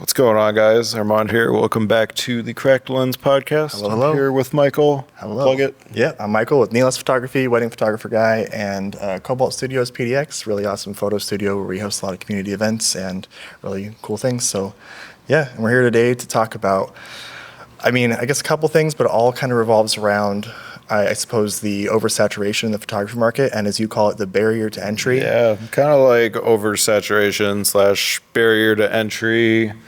What's going on, guys? Armand here. Welcome back to the Cracked Lens podcast. Hello. I'm here with Michael. Hello. Plug it. Yeah, I'm Michael with Neelas Photography, wedding photographer guy, and Cobalt Studios PDX, really awesome photo studio where we host a lot of community events and really cool things. So, yeah, and we're here today to talk about, I guess a couple things, but it all kind of revolves around, I suppose, the oversaturation in the photography market, and as you call it, the barrier to entry. Yeah, kind of like oversaturation / barrier to entry /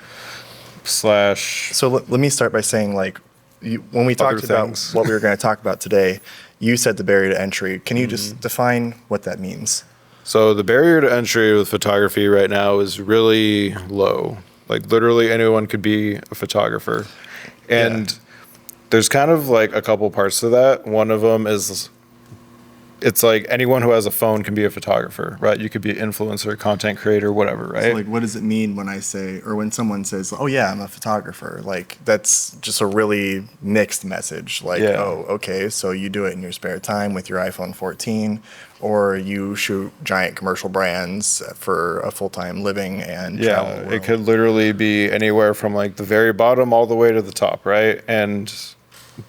So let me start by saying, when we talked about what we were going to talk about today, you said the barrier to entry. Can you just define what that means? So the barrier to entry with photography right now is really low. Like literally anyone could be a photographer. And there's kind of like a couple parts to that. One of them is it's like anyone who has a phone can be a photographer, right? You could be an influencer, content creator, whatever, right? So what does it mean when I say, or when someone says, oh yeah, I'm a photographer? That's just a really mixed message. Oh, okay, so you do it in your spare time with your iPhone 14, or you shoot giant commercial brands for a full-time living and travel the world. It could literally be anywhere from like the very bottom all the way to the top, right? And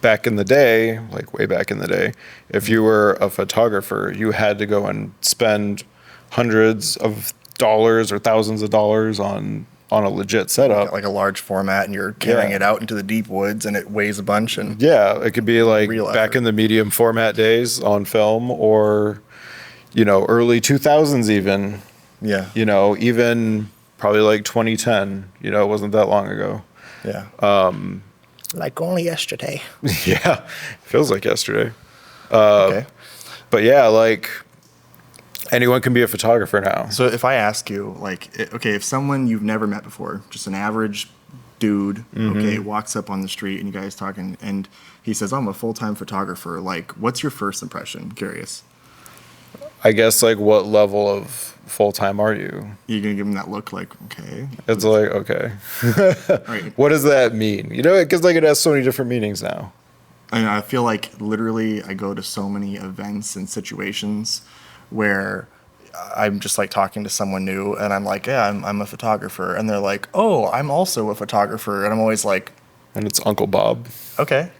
back in the day, like way back in the day, if you were a photographer, you had to go and spend hundreds of dollars or thousands of dollars on a legit setup. Like a large format, and you're carrying it out into the deep woods, and it weighs a bunch. And it could be like back effort. in the medium format days on film, or, early 2000s even. Yeah. Even probably like 2010, it wasn't that long ago. Yeah. Like only yesterday. Yeah, feels like yesterday. Okay. But yeah, like anyone can be a photographer now. So if I ask you, if someone you've never met before, just an average dude, walks up on the street and you guys talking, and he says, I'm a full-time photographer, what's your first impression? I'm curious. I guess, what level of full-time are you? You're going to give him that look okay. It's like, okay. Right. What does that mean? Because it has so many different meanings now. I feel like literally I go to so many events and situations where I'm just talking to someone new, and I'm like, yeah, I'm a photographer. And they're like, oh, I'm also a photographer. And I'm always like, and it's Uncle Bob. Okay.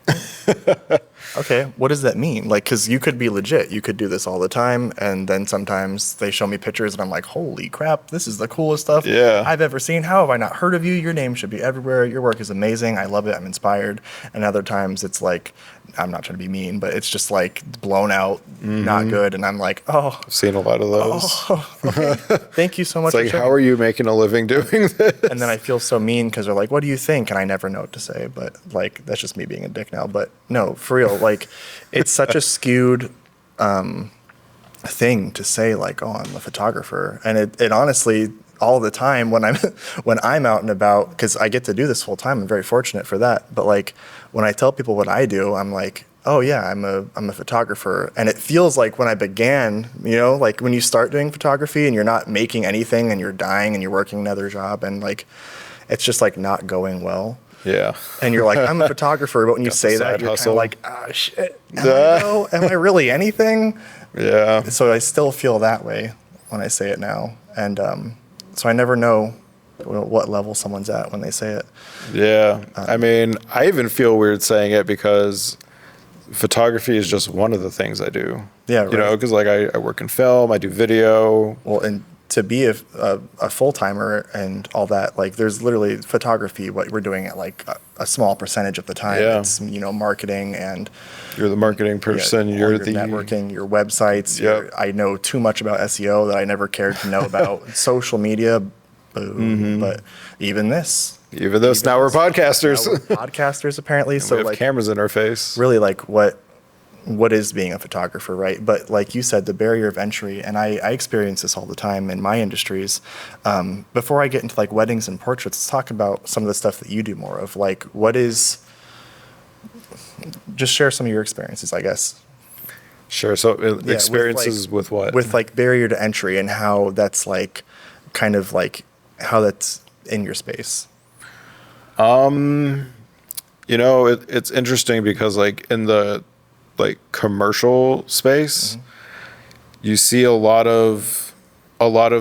Okay, what does that mean? Because you could be legit. You could do this all the time, and then sometimes they show me pictures, and I'm like, holy crap, this is the coolest stuff I've ever seen. How have I not heard of you? Your name should be everywhere. Your work is amazing. I love it. I'm inspired. And other times it's I'm not trying to be mean, but it's just blown out, not good, and I'm like, oh. I've seen a lot of those. Oh, okay. Thank you so much. It's how are you making a living doing this? And then I feel so mean because they're like, what do you think? And I never know what to say, but that's just me being a dick now. But no, for real, it's such a skewed thing to say, oh, I'm a photographer. And it honestly, all the time when I'm out and about, because I get to do this full time, I'm very fortunate for that. But when I tell people what I do, I'm like, oh yeah, I'm a photographer. And it feels like when I began, when you start doing photography and you're not making anything and you're dying and you're working another job and it's just not going well. Yeah. And you're like, I'm a photographer, but when you say that, you're kind of like, ah, shit. Am I really anything? Yeah. So I still feel that way when I say it now. And so I never know what level someone's at when they say it. Yeah. I even feel weird saying it because photography is just one of the things I do. Yeah, right. Because I work in film, I do video. Well, and to be a full-timer and all that, there's literally photography, what we're doing at a small percentage of the time. Yeah. It's, marketing, and you're the marketing person, you're the networking, your websites. Yep. I know too much about SEO that I never cared to know about. Social media, but even this. Now we're podcasters. Now we're podcasters apparently. So we have cameras in our face. Really what is being a photographer, right? But like you said, the barrier of entry, and I experience this all the time in my industries. Before I get into weddings and portraits, let's talk about some of the stuff that you do more of. Just share some of your experiences, I guess. Sure. So experiences with what? With barrier to entry and how that's how that's in your space. It's interesting because in the commercial space, you see a lot of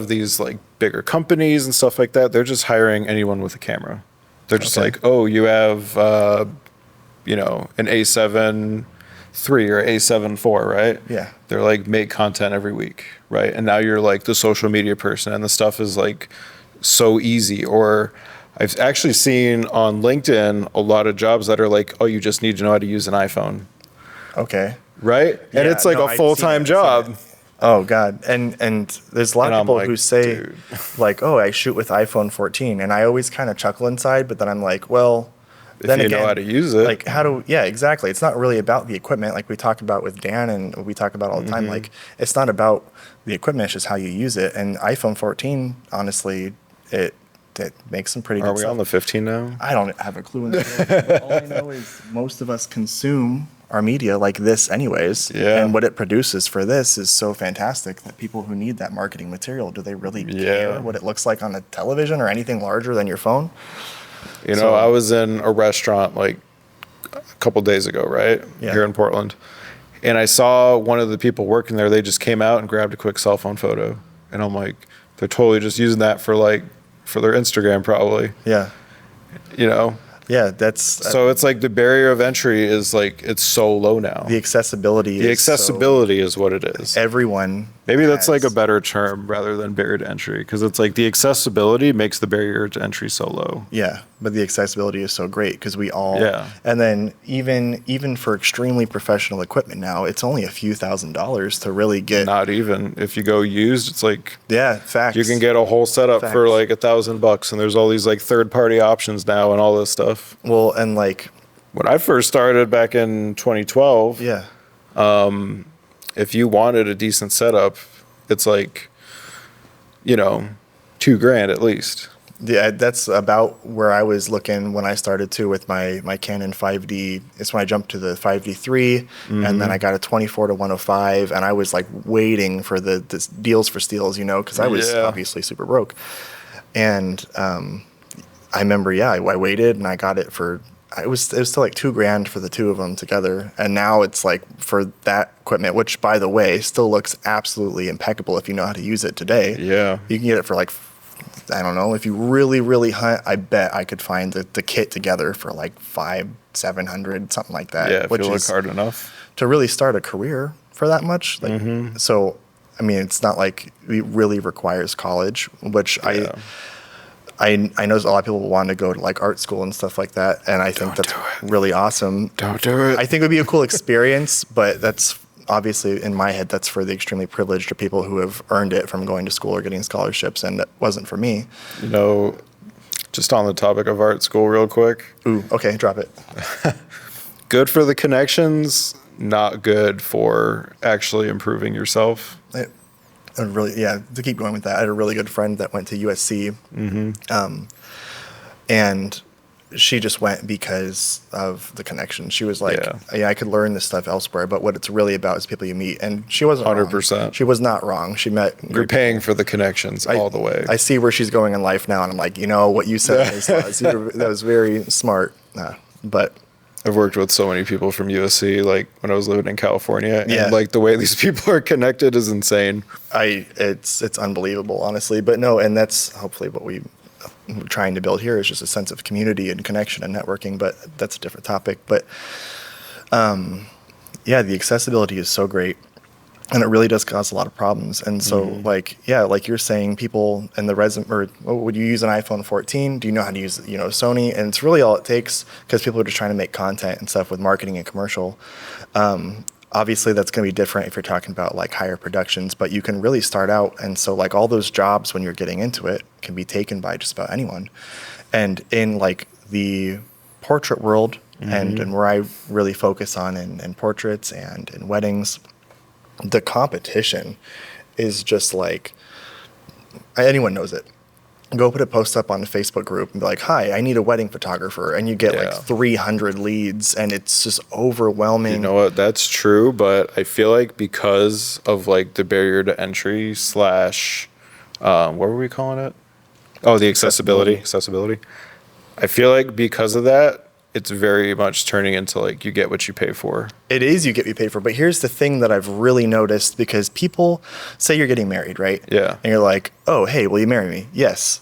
these bigger companies and stuff like that, they're just hiring anyone with a camera. They're just Okay. like, oh, you have, you know, an A7 III or A7 IV, right? Yeah. They're like, make content every week, right? And now you're like the social media person, and the stuff is like so easy. Or I've actually seen on LinkedIn a lot of jobs that are like, oh, you just need to know how to use an iPhone, Okay. right? And Yeah, it's like no, a I've full-time seen it, I've job. seen it. Oh God. And there's a lot And of I'm people like, who say dude. like, oh, I shoot with iPhone 14, and I always kind of chuckle inside, but then I'm like, well, If then you again, know how to use it. like yeah, exactly. It's not really about the equipment like we talk about with Dan and we talk about all the Mm-hmm. time. Like it's not about the equipment, it's just how you use it. And iPhone 14, honestly, it makes some pretty Are good we stuff. on the 15 now? I don't have a clue in the world. But all I know is most of us consume our media like this anyways. Yeah. And what it produces for this is so fantastic that people who need that marketing material, do they really care Yeah. what it looks like on a television or anything larger than your phone? You know, So- I was in a restaurant like a couple days ago, right? Yeah. Here in Portland. And I saw one of the people working there, they just came out and grabbed a quick cell phone photo. And I'm like, they're totally just using that for their Instagram probably, Yeah. you know? Yeah, that's So it's like the barrier of entry is like, it's so low now. the accessibility. The is so- accessibility is what it is. everyone. Maybe that's like a has- better term rather than barrier to entry, because it's like the accessibility makes the barrier to entry so low. Yeah, but the accessibility is so great because we all. Yeah. And then even for extremely professional equipment now, it's only a few $1,000s to really get. Not even if you go used, it's like Yeah, facts. you can get a whole setup for Facts. like $1,000, and there's all these like third-party options now and all this stuff. Well, and like, When I first started back in 2012, yeah, if you wanted a decent setup, it's like, you know, $2,000 at least. yeah, that's about where I was looking when I started too with my Canon 5D. It's when I jumped to the 5D3, and then I got a 24 to 105, and I was like waiting for the deals for steals, you know, because I was Yeah. obviously super broke. And I remember, yeah, I waited and I got it for. It was still like $2,000 for the two of them together, and now it's like for that equipment, which by the way still looks absolutely impeccable if you know how to use it today. Yeah. You can get it for like, I don't know, if you really hunt, I bet I could find the kit together for like $500-700, something like that. Yeah, if which you look is hard enough. to really start a career for that much. Like, so, I mean, it's not like it really requires college, which Yeah. I know a lot of people want to go to like art school and stuff like that, and I think Don't that's do it. really awesome. Don't do it. I think it would be a cool experience, but that's obviously in my head, that's for the extremely privileged or people who have earned it from going to school or getting scholarships, and that wasn't for me. You know, just on the topic of art school real quick, Ooh, okay, drop it. good for the connections, not good for actually improving yourself. To keep going with that, I had a really good friend that went to USC, and she just went because of the connection. She was like, Yeah. I could learn this stuff elsewhere, but what it's really about is people you meet. And she wasn't 100%. wrong. She was not wrong. She met You're great paying for the connections all the way. I see where she's going in life now, and I'm like, you know, what you said that was very smart. But I've worked with so many people from USC, like when I was living in California, and Yeah. like the way these people are connected is insane. it's unbelievable, honestly. But no, and that's hopefully what we're trying to build here is just a sense of community and connection and networking. But that's a different topic. But yeah, the accessibility is so great, and it really does cause a lot of problems. And so, like you're saying, people in the resume, or would you use an iPhone 14? Do you know how to use, Sony? And it's really all it takes, because people are just trying to make content and stuff with marketing and commercial. Obviously, that's going to be different if you're talking about like higher productions, but you can really start out. And so like all those jobs when you're getting into it can be taken by just about anyone. And in like the portrait world, and where I really focus on in portraits and in weddings, the competition is just like, anyone knows it. Go put a post up on the Facebook group and be like, hi, I need a wedding photographer. And you get like Yeah. 300 leads, and it's just overwhelming. You know what? That's true, but I feel like because of like the barrier to entry slash, what were we calling it? Oh, the accessibility. I feel like because of that, it's very much turning into like you get what you pay for. It is, you get what you paid for. But here's the thing that I've really noticed, because people say you're getting married, right? Yeah. And you're like, oh, hey, will you marry me? Yes.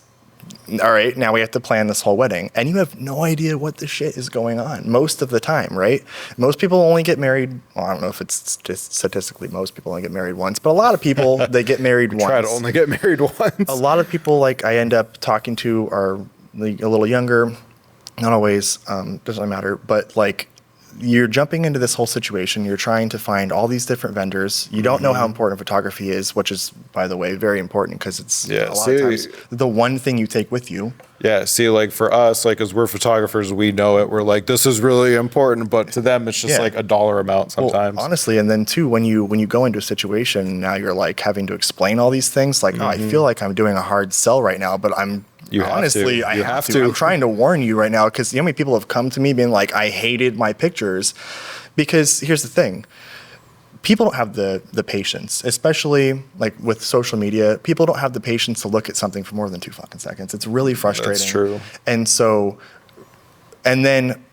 All right, now we have to plan this whole wedding. And you have no idea what the shit is going on most of the time, right? Most people only get married. Well, I don't know if it's just statistically most people only get married once, but a lot of people, they get married once. Try to only get married once. A lot of people, like, I end up talking to are like a little younger, not always, doesn't matter, but like, you're jumping into this whole situation. You're trying to find all these different vendors. You don't know how important photography is, which is, by the way, very important, because it's a lot of times the one thing you take with you. Yeah. See, like for us, like as we're photographers, we know it. We're like, this is really important, but to them, it's just like a dollar amount sometimes. Well, honestly, and then too, when you go into a situation, now you're like having to explain all these things. Like, oh, I feel like I'm doing a hard sell right now, but I'm honestly, I have to. I'm trying to warn you right now, because you know how many people have come to me being like, I hated my pictures. Because here's the thing. People don't have the patience, especially like with social media. People don't have the patience to look at something for more than 2 fucking seconds. It's really frustrating. That's true. And so, and then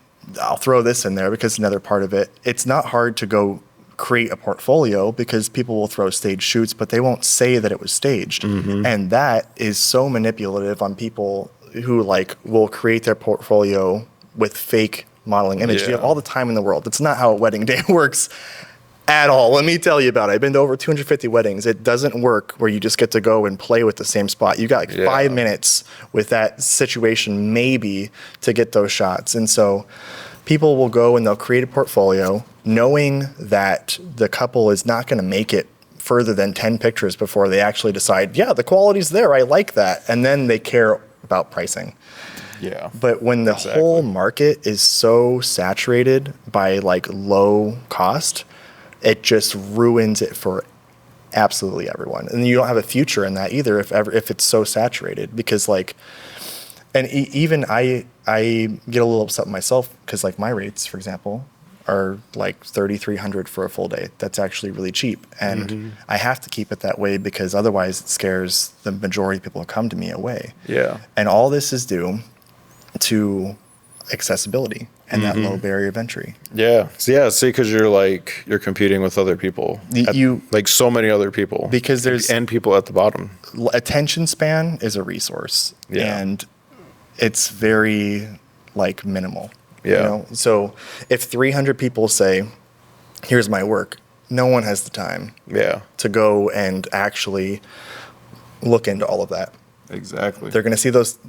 I'll throw this in there because another part of it, it's not hard to go create a portfolio, because people will throw stage shoots, but they won't say that it was staged. And that is so manipulative on people who like will create their portfolio with fake modeling images. You have all the time in the world. That's not how a wedding day works at all. Let me tell you about it. I've been to over 250 weddings. It doesn't work where you just get to go and play with the same spot. You got like 5 minutes with that situation maybe to get those shots. And so people will go and they'll create a portfolio knowing that the couple is not going to make it further than 10 pictures before they actually decide, yeah, the quality's there. I like that. And then they care about pricing. Yeah. But when the whole market is so saturated by like low cost, it just ruins it for absolutely everyone. And you don't have a future in that either if it's so saturated, because like, and even I get a little upset myself, because like my rates, for example, are like $3,300 for a full day. That's actually really cheap. And I have to keep it that way, because otherwise it scares the majority of people who come to me away. Yeah. And all this is due to accessibility and that low barrier of entry. Yeah. So yeah, see, because you're competing with other people. Like so many other people. Because and people at the bottom. Attention span is a resource. Yeah. And it's very like minimal. Yeah. You know? So if 300 people say, here's my work, no one has the time to go and actually look into all of that. Exactly. They're going to see those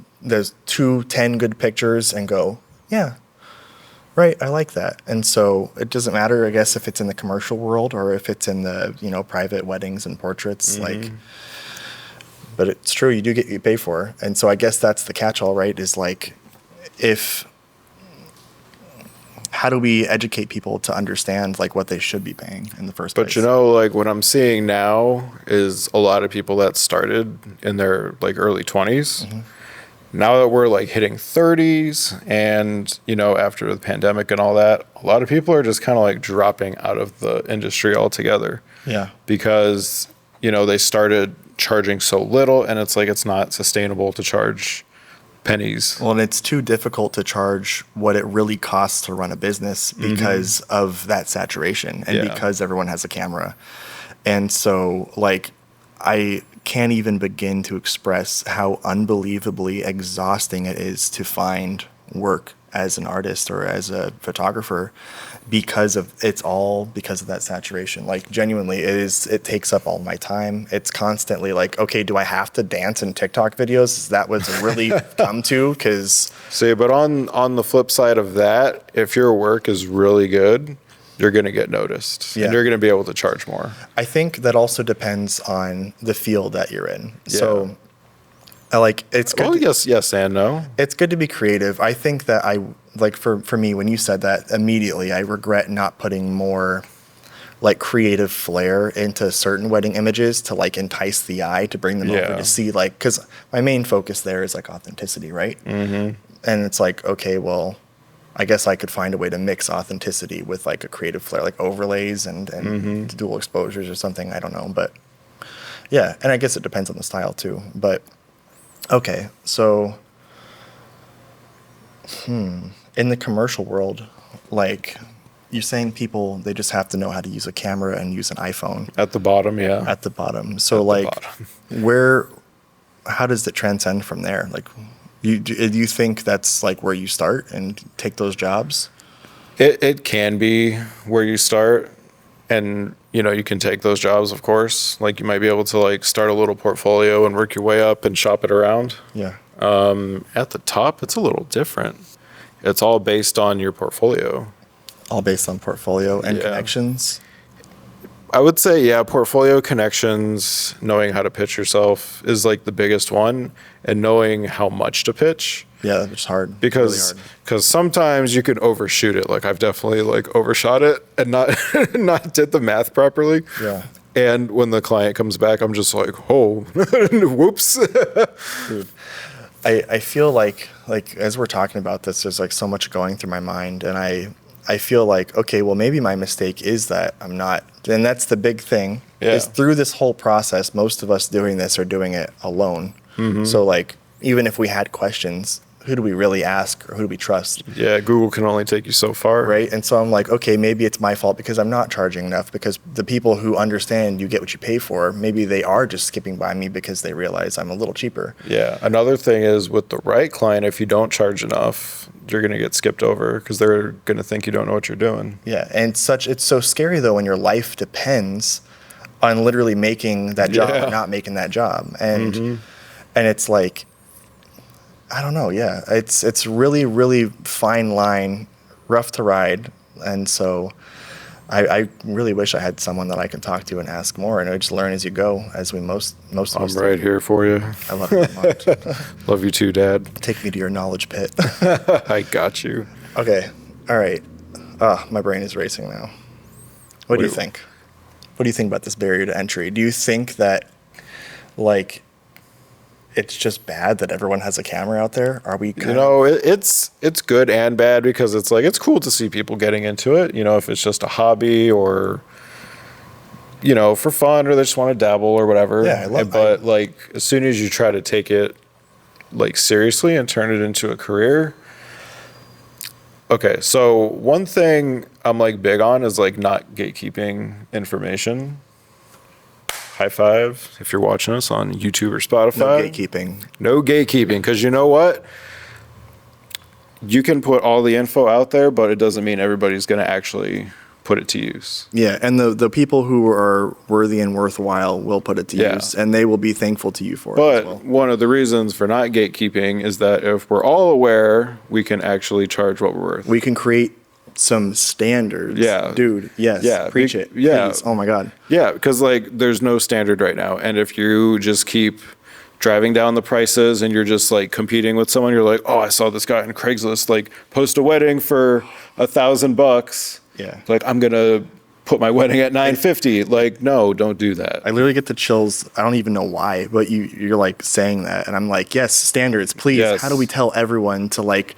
10 good pictures and go, yeah, right, I like that. And so it doesn't matter, I guess, if it's in the commercial world or if it's in the, you know, private weddings and portraits, like, but it's true, you do get what you pay for. And so I guess that's the catch-all, right, is like, how do we educate people to understand like what they should be paying in the first place? But you know, like what I'm seeing now is a lot of people that started in their like early 20s. Now that we're like hitting 30s and, you know, after the pandemic and all that, a lot of people are just kind of like dropping out of the industry altogether. Yeah. Because, you know, they started charging so little, and it's like it's not sustainable to charge pennies. Well, and it's too difficult to charge what it really costs to run a business because of that saturation and because everyone has a camera. And so, like, I can't even begin to express how unbelievably exhausting it is to find work as an artist or as a photographer, because of that saturation. Like, genuinely, it takes up all my time. It's constantly like, okay, do I have to dance in TikTok videos? Is that what's really come to? Because see, but on the flip side of that, if your work is really good, you're going to get noticed and you're going to be able to charge more. I think that also depends on the field that you're in. So like, it's good. Well, yes and no. It's good to be creative. I think that for me, when you said that, immediately I regret not putting more like creative flair into certain wedding images to like entice the eye to bring them over to see, like, because my main focus there is like authenticity, right? And it's like, okay, well, I guess I could find a way to mix authenticity with like a creative flair, like overlays and dual exposures or something. I don't know, but yeah. And I guess it depends on the style too, but okay. So In the commercial world, like you're saying people, they just have to know how to use a camera and use an iPhone At the bottom, yeah. at the bottom. So At the like bottom. how does it transcend from there? Like do you think that's like where you start and take those jobs? It can be where you start, and you can take those jobs, of course. Like you might be able to like start a little portfolio and work your way up and shop it around. Yeah. At the top, it's a little different. It's all based on your portfolio. All based on portfolio and Yeah. connections. I would say, yeah, portfolio connections, knowing how to pitch yourself is like the biggest one, and knowing how much to pitch. Yeah, it's hard. Because Really sometimes you can overshoot it. Like I've definitely like overshot it and not not did the math properly. hard. Yeah. And when the client comes back, I'm just like, oh, whoops. Dude, I feel like as we're talking about this, there's like so much going through my mind, and I feel like, okay, well maybe my mistake is that I'm not, and that's the big thing. Yeah. Is through this whole process, most of us doing this are doing it alone. Mm-hmm. So like even if we had questions, who do we really ask or who do we trust? Yeah, Google can only take you so far. Right. And so I'm like, okay, maybe it's my fault because I'm not charging enough, because the people who understand you get what you pay for, maybe they are just skipping by me because they realize I'm a little cheaper. Yeah. Another thing is with the right client, if you don't charge enough, you're going to get skipped over because they're going to think you don't know what you're doing. Yeah. And it's so scary though when your life depends on literally making that job Yeah. or not making that job. And Mm-hmm. and it's like, I don't know. Yeah. It's really, really fine line, rough to ride. And so I really wish I had someone that I can talk to and ask more, and I just learn as you go, as we most of us I'm do. right here for you. I love it, Armand. Love you too, Dad. Take me to your knowledge pit. I got you. Okay. All right. My brain is racing now. What do you think? What do you think about this barrier to entry? Do you think that, like, it's just bad that everyone has a camera out there? Are we kind It's good and bad because it's like it's cool to see people getting into it. If it's just a hobby or for fun, or they just want to dabble or whatever. Yeah, I love. But like as soon as you try to take it like seriously and turn it into a career. Okay, so one thing I'm like big on is like not gatekeeping information. High five if you're watching us on YouTube or Spotify. No gatekeeping. No gatekeeping, because you know what? You can put all the info out there, but it doesn't mean everybody's going to actually put it to use. Yeah, and the people who are worthy and worthwhile will put it to Yeah. use, and they will be thankful to you for it as But well. one of the reasons for not gatekeeping is that if we're all aware, we can actually charge what we're worth. We can create some standards. Yeah. Dude, yes. Yeah, Preach it. yeah. Please. Oh my God. Yeah, because like there's no standard right now, and if you just keep driving down the prices and you're just like competing with someone, you're like, oh, I saw this guy on Craigslist like post a wedding for $1,000. Yeah. Like I'm gonna put my wedding at $950. Like no, don't do that. I literally get the chills. I don't even know why, but you're like saying that, and I'm like, yes, standards, please. Yes. How do we tell everyone to like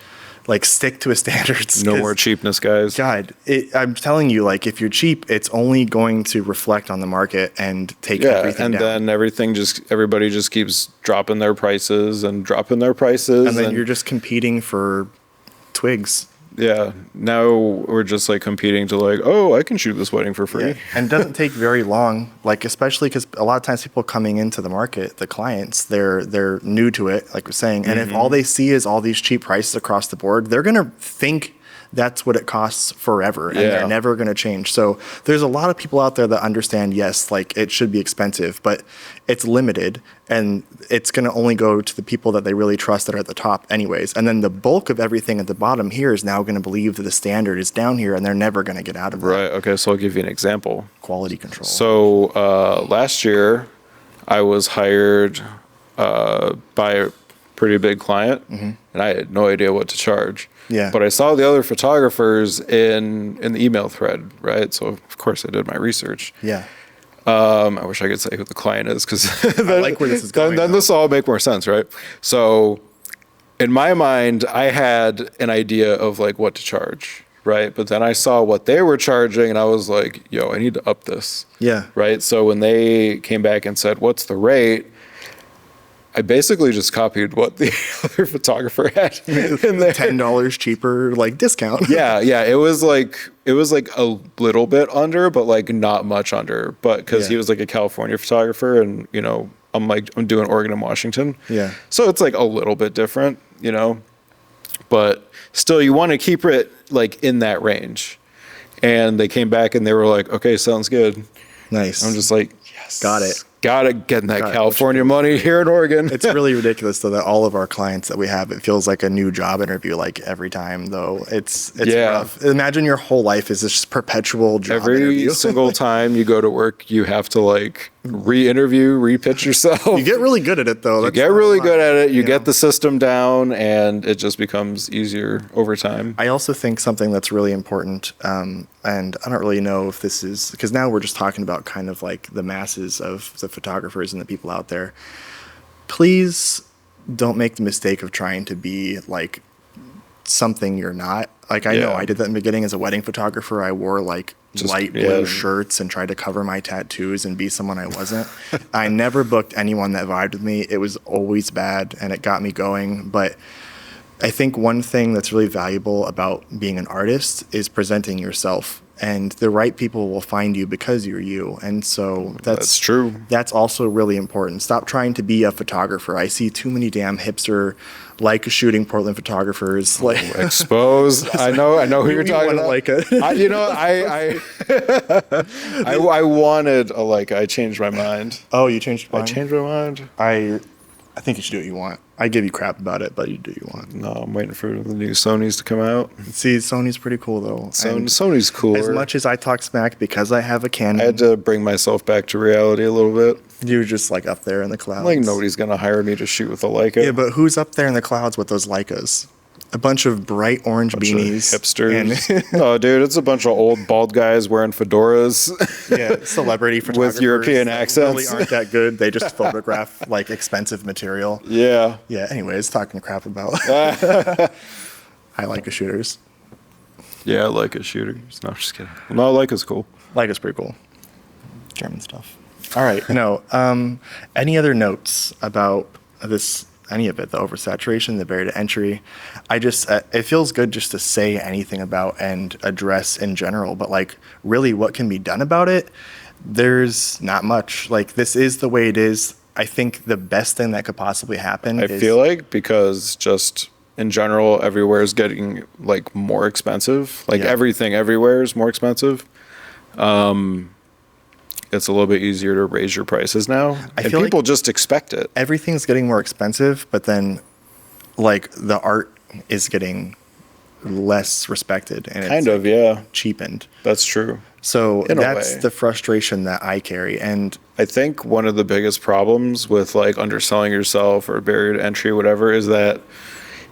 stick to a standards? No 'Cause, more cheapness, guys. God, I'm telling you, like if you're cheap, it's only going to reflect on the market and take Yeah, everything and down. then everybody just keeps dropping their prices and dropping their prices, And then you're just competing for twigs. yeah. Now we're just like competing to like, oh, I can shoot this wedding for free. Yeah. And it doesn't take very long, like especially because a lot of times people coming into the market, the clients, they're new to it, like we're saying. And if all they see is all these cheap prices across the board, they're gonna think that's what it costs forever, and Yeah. they're never gonna change. So there's a lot of people out there that understand, yes, like it should be expensive, but it's limited, and it's gonna only go to the people that they really trust that are at the top, anyways. And then the bulk of everything at the bottom here is now gonna believe that the standard is down here, and they're never gonna get out of that. Right. Okay. So I'll give you an example. Quality control. So last year, I was hired by a pretty big client, and I had no idea what to charge. Yeah. But I saw the other photographers in the email thread, right? So of course I did my research. Yeah. I wish I could say who the client is because I like where this is going. Then this will all make more sense, right? So in my mind, I had an idea of like what to charge, right? But then I saw what they were charging, and I was like, yo, I need to up this. Yeah. Right. So when they came back and said, what's the rate? I basically just copied what the other photographer had in there. $10 cheaper, like discount. Yeah. It was like a little bit under, but like not much under. But because he was like a California photographer, and I'm doing Oregon and Washington. Yeah. So it's like a little bit different, but still you want to keep it like in that range. And they came back and they were like, okay, sounds good. Nice. I'm just like, yes, Got it. Got it. Getting that California money here in Oregon. It's really ridiculous though that all of our clients that we have, it feels like a new job interview like every time though. It's rough. Imagine your whole life is this perpetual job interview. Every single time you go to work, you have to like re-interview, re-pitch yourself. You get really good at it though. You get really good at it. You get the system down, and it just becomes easier over time. I also think something that's really important, and I don't really know if this is, because now we're just talking about kind of like the masses of the photographers and the people out there. Please don't make the mistake of trying to be like something you're not. Like I know I did that in the beginning as a wedding photographer. I wore like just light blue shirts and tried to cover my tattoos and be someone I wasn't. I never booked anyone that vibed with me. It was always bad, and it got me going. But I think one thing that's really valuable about being an artist is presenting yourself, and the right people will find you because you're you. And so that's true. That's also really important. Stop trying to be a photographer. I see too many damn hipster like shooting Portland photographers like exposed. I know who you're talking about. Leica. I wanted a Leica. I changed my mind. Oh, you changed your mind? I changed my mind. I think you should do what you want. I give you crap about it, but you do what you want. No, I'm waiting for the new Sonys to come out. See, Sony's pretty cool though. Sony's cool. As much as I talk smack because I have a Canon, I had to bring myself back to reality a little bit. You're just like up there in the clouds. Like nobody's gonna hire me to shoot with a Leica. Yeah, but who's up there in the clouds with those Leicas? A bunch of bright orange beanies. Hipsters. Oh, dude, it's a bunch of old bald guys wearing fedoras. Yeah, celebrity photographers with European accents. Really aren't that good. They just photograph like expensive material. Yeah. Yeah. Anyways, talking crap about. I like shooters. Yeah, I like shooters. No, I'm just kidding. No, Leica's cool. Leica's pretty cool. German stuff. All right. No. Any other notes about this? Any of it, the oversaturation, the barrier to entry. I just, it feels good just to say anything about and address in general, but like really what can be done about it? There's not much. Like this is the way it is. I think the best thing that could possibly happen I feel like because just in general, everywhere is getting like more expensive. Like everything everywhere is more expensive. It's a little bit easier to raise your prices now. And people just expect it. Everything's getting more expensive, but then like the art is getting less respected and it's cheapened. That's true. So that's the frustration that I carry. And I think one of the biggest problems with like underselling yourself or barrier to entry, whatever, is that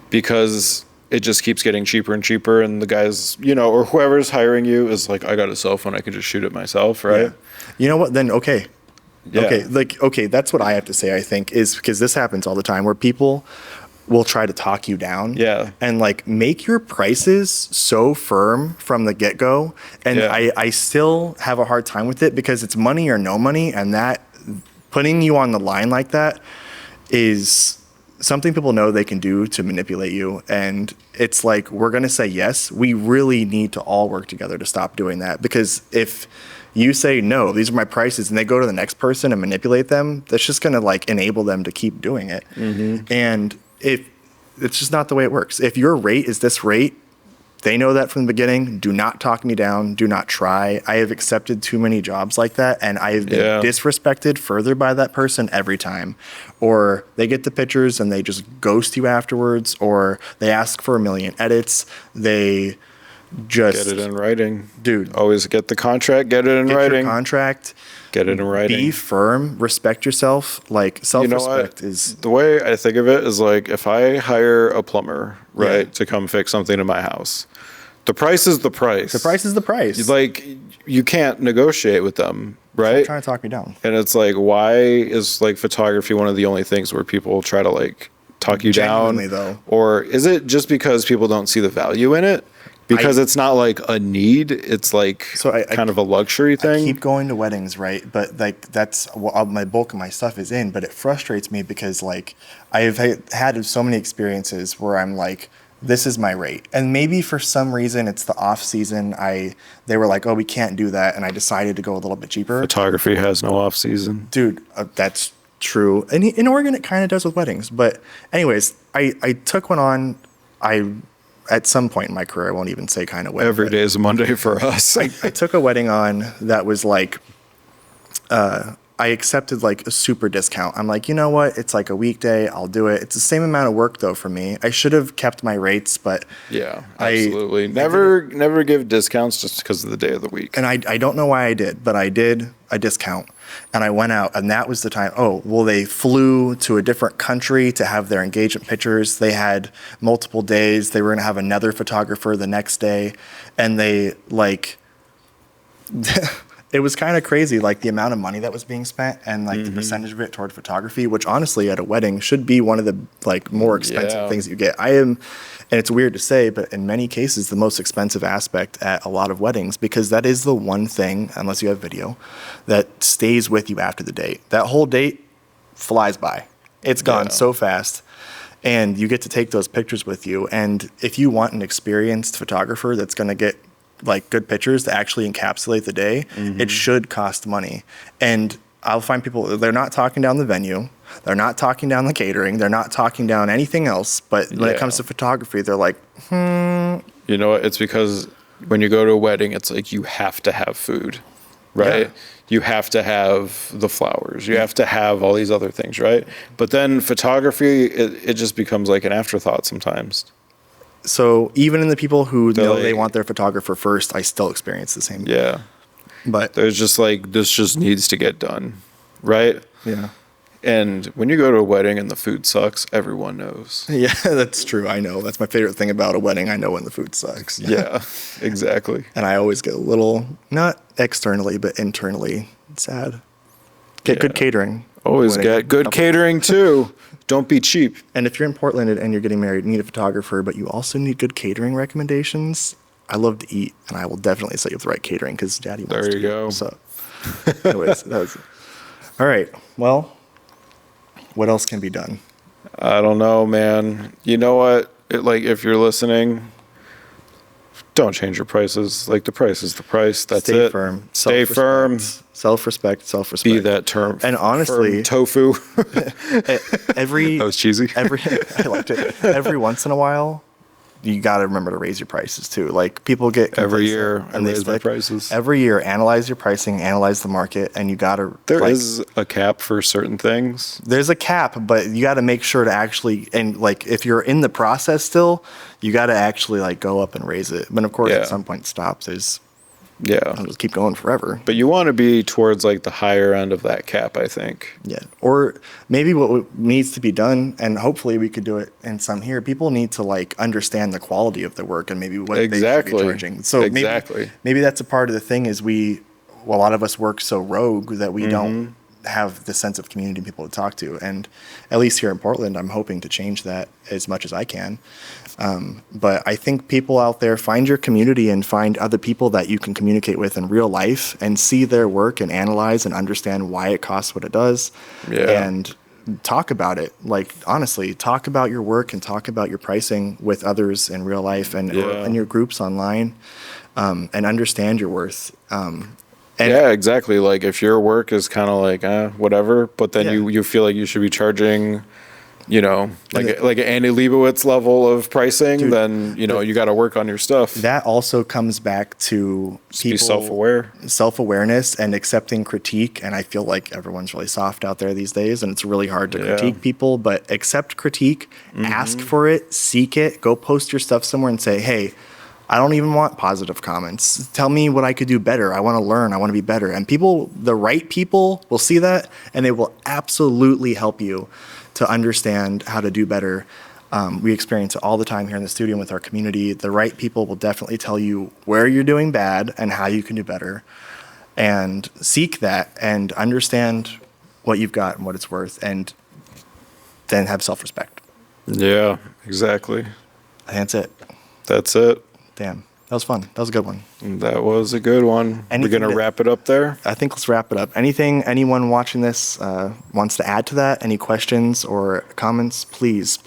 because it just keeps getting cheaper and cheaper, and the guys, or whoever's hiring you is like, I got a cell phone, I can just shoot it myself, right? Yeah. You know what? Then okay. That's what I have to say, I think, is because this happens all the time where people will try to talk you down. Yeah. And like make your prices so firm from the get-go. And I still have a hard time with it because it's money or no money, and that putting you on the line like that is something people know they can do to manipulate you. And it's like, we're going to say yes. We really need to all work together to stop doing that, because if you say, no, these are my prices, and they go to the next person and manipulate them, that's just going to like enable them to keep doing it. Mm-hmm. And if it's just not the way it works. If your rate is this rate, they know that from the beginning. Do not talk me down. Do not try. I have accepted too many jobs like that, and I have been disrespected further by that person every time. Or they get the pictures and they just ghost you afterwards, or they ask for a million edits. They just get it in writing, dude. Always get the contract. Get it in writing. Your contract. Get it in writing. Be firm. Respect yourself. Like self-respect is the way I think of it. Is like if I hire a plumber, right, to come fix something in my house, the price is the price. The price is the price. Like you can't negotiate with them, right? Stop trying to talk me down. And it's like, why is like photography one of the only things where people try to like talk you down? Though. Or is it just because people don't see the value in it? Because it's not like a need, it's like kind of a luxury thing. I keep going to weddings, right? But like that's what my bulk of my stuff is in. But it frustrates me because like I've had so many experiences where I'm like, this is my rate, and maybe for some reason it's the off season. They were like, oh, we can't do that, and I decided to go a little bit cheaper. Photography has no off season, dude. That's true. And in Oregon, it kind of does with weddings. But anyways, I took one on. At some point in my career, I won't even say kind of wedding. Every day is a Monday for us. I took a wedding on that was like, I accepted like a super discount. I'm like, you know what? It's like a weekday. I'll do it. It's the same amount of work though for me. I should have kept my rates, but yeah, absolutely. Never give discounts just because of the day of the week. And I don't know why I did, but I did a discount. And I went out, and that was the time. Oh, well, they flew to a different country to have their engagement pictures. They had multiple days. They were going to have another photographer the next day. And they, like, it was kind of crazy, like, the amount of money that was being spent and, like, the percentage of it toward photography, which, honestly, at a wedding should be one of the, like, more expensive things that you get. And it's weird to say, but in many cases, the most expensive aspect at a lot of weddings, because that is the one thing, unless you have video, that stays with you after the date. That whole date flies by. It's gone so fast. And you get to take those pictures with you. And if you want an experienced photographer that's going to get like good pictures to actually encapsulate the day, it should cost money. And I'll find people, they're not talking down the venue. They're not talking down the catering. They're not talking down anything else. But when it comes to photography, they're like, You know what? It's because when you go to a wedding, it's like you have to have food, right? Yeah. You have to have the flowers. You have to have all these other things, right? But then photography, it just becomes like an afterthought sometimes. So even in the people who know they want their photographer first, I still experience the same. Yeah. But there's just like, this just needs to get done, right? Yeah. And when you go to a wedding and the food sucks, everyone knows. Yeah, that's true. I know. That's my favorite thing about a wedding. I know when the food sucks. Yeah, exactly. And I always get a little, not externally, but internally sad. Get good catering. Always get good catering too. Don't be cheap. And if you're in Portland and you're getting married, you need a photographer, but you also need good catering recommendations. I love to eat, and I will definitely set you up the right catering because Daddy wants to. There you go. So, anyways, that was all right. Well, what else can be done? I don't know, man. You know what? Like, if you're listening, don't change your prices. Like, the price is the price. That's it. Stay firm. Stay firm. Self-respect. Self-respect. Be that term. And honestly, tofu. That was cheesy. I liked it. Every once in a while, you got to remember to raise your prices too. Like, people get every year and they raise my prices. Every year, analyze your pricing, analyze the market, and you got to. There is a cap for certain things. There's a cap, but you got to make sure to actually, and like, if you're in the process still, you got to actually like go up and raise it. But of course, at some point, stop. I'll just keep going forever. But you want to be towards like the higher end of that cap, I think. Yeah. Or maybe what needs to be done, and hopefully we could do it in some here, people need to like understand the quality of the work and maybe what they should be charging. So maybe that's a part of the thing is a lot of us work so rogue that we don't have the sense of community and people to talk to. And at least here in Portland, I'm hoping to change that as much as I can. But I think people out there, find your community and find other people that you can communicate with in real life and see their work and analyze and understand why it costs what it does. Yeah. And talk about it. Like, honestly, talk about your work and talk about your pricing with others in real life and in your groups online, and understand your worth. Yeah, exactly. Like, if your work is kind of like whatever, but then you feel like you should be charging, like an Andy Leibovitz level of pricing, dude, then you got to work on your stuff. That also comes back to just be self-awareness and accepting critique. And I feel like everyone's really soft out there these days, and it's really hard to critique people. But accept critique, ask for it, seek it, go post your stuff somewhere and say, hey, I don't even want positive comments. Tell me what I could do better. I want to learn. I want to be better. And the right people will see that, and they will absolutely help you to understand how to do better. We experience it all the time here in the studio with our community. The right people will definitely tell you where you're doing bad and how you can do better. And seek that and understand what you've got and what it's worth, and then have self-respect. Yeah, exactly. That's it. That's it. Damn. That was fun. That was a good one. That was a good one. Anything We're going to wrap it up there? I think let's wrap it up. Anyone watching this wants to add to that? Any questions or comments? Please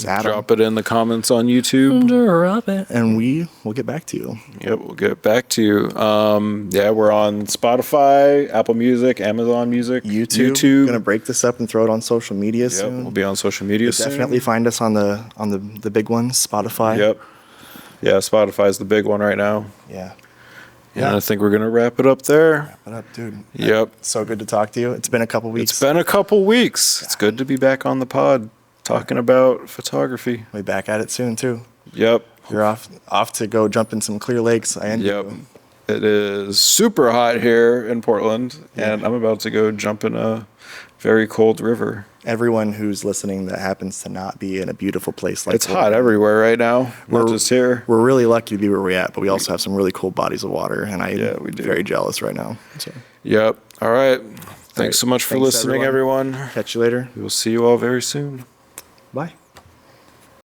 add Drop it in the comments on YouTube. Drop it. And we will get back to you. Yep, we'll get back to you. We're on Spotify, Apple Music, Amazon Music, YouTube. Gonna break this up and throw it on social media soon. We'll be on social media soon. Definitely find us on the big ones, Spotify. Yep. Yeah, Spotify's the big one right now. Yeah. And I think we're going to wrap it up there. Wrap it up, dude. Yep. So good to talk to you. It's been a couple weeks. It's been a couple weeks. It's good to be back on the pod talking about photography. We'll be back at it soon, too. Yep. You're off to go jump in some Clear Lakes. Yep. It is super hot here in Portland, and I'm about to go jump in a very cold river. Everyone who's listening that happens to not be in a beautiful place like it's hot everywhere right now, not just here. We're really lucky to be where we're at, but we also have some really cool bodies of water, and I'm we do. very jealous right now. So. Yep. All right. Thanks so much for listening, everyone. Catch you later. We will see you all very soon. Bye.